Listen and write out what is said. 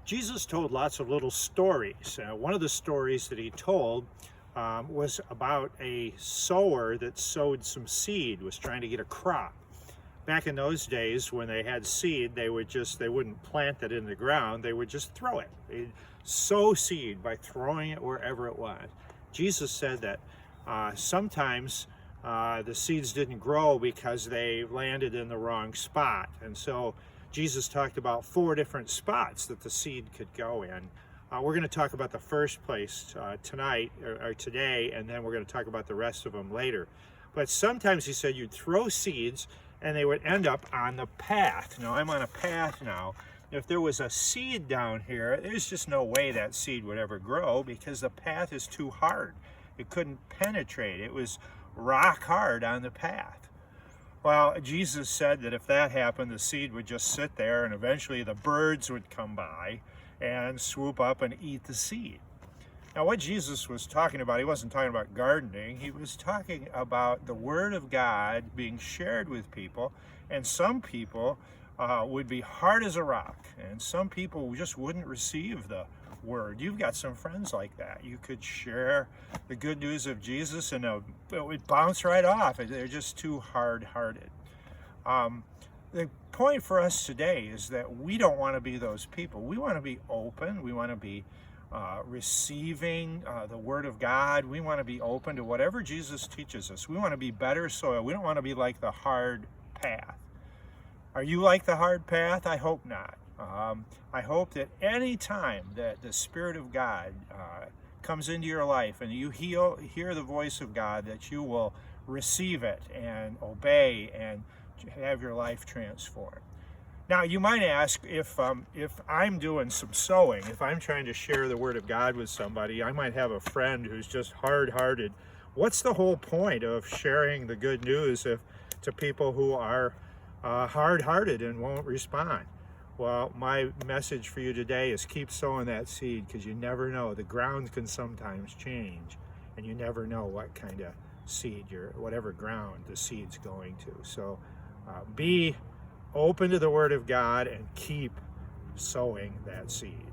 Jesus told lots of little stories. One of the stories that he told was about a sower that sowed some seed, was trying to get a crop. Back in those days, when they had seed, they wouldn't plant it in the ground, they would just throw it. They'd sow seed by throwing it wherever it was. Jesus said that sometimes the seeds didn't grow because they landed in the wrong spot. And so Jesus talked about 4 different spots that the seed could go in. We're going to talk about the first place tonight or today, and then we're going to talk about the rest of them later. But sometimes he said you'd throw seeds and they would end up on the path. Now I'm on a path now. If there was a seed down here, there's just no way that seed would ever grow because the path is too hard. It couldn't penetrate. It was rock hard on the path. Well, Jesus said that if that happened, the seed would just sit there and eventually the birds would come by and swoop up and eat the seed. Now, what Jesus was talking about, he wasn't talking about gardening. He was talking about the Word of God being shared with people, and some people would be hard as a rock, and some people just wouldn't receive the Word. You've got some friends like that. You could share the good news of Jesus and it would bounce right off. They're just too hard-hearted. The point for us today is that we don't want to be those people. We want to be open. We want to be receiving the Word of God. We want to be open to whatever Jesus teaches us. We want to be better soil. We don't want to be like the hard path. Are you like the hard path? I hope not. I hope that any time that the Spirit of God comes into your life and you hear the voice of God, that you will receive it and obey and have your life transformed. Now, you might ask, if I'm doing some sowing, if I'm trying to share the Word of God with somebody, I might have a friend who's just hard-hearted. What's the whole point of sharing the good news to people who are hard-hearted and won't respond? Well, my message for you today is keep sowing that seed, because you never know. The ground can sometimes change, and you never know what kind of seed, whatever ground the seed's going to. So be open to the Word of God and keep sowing that seed.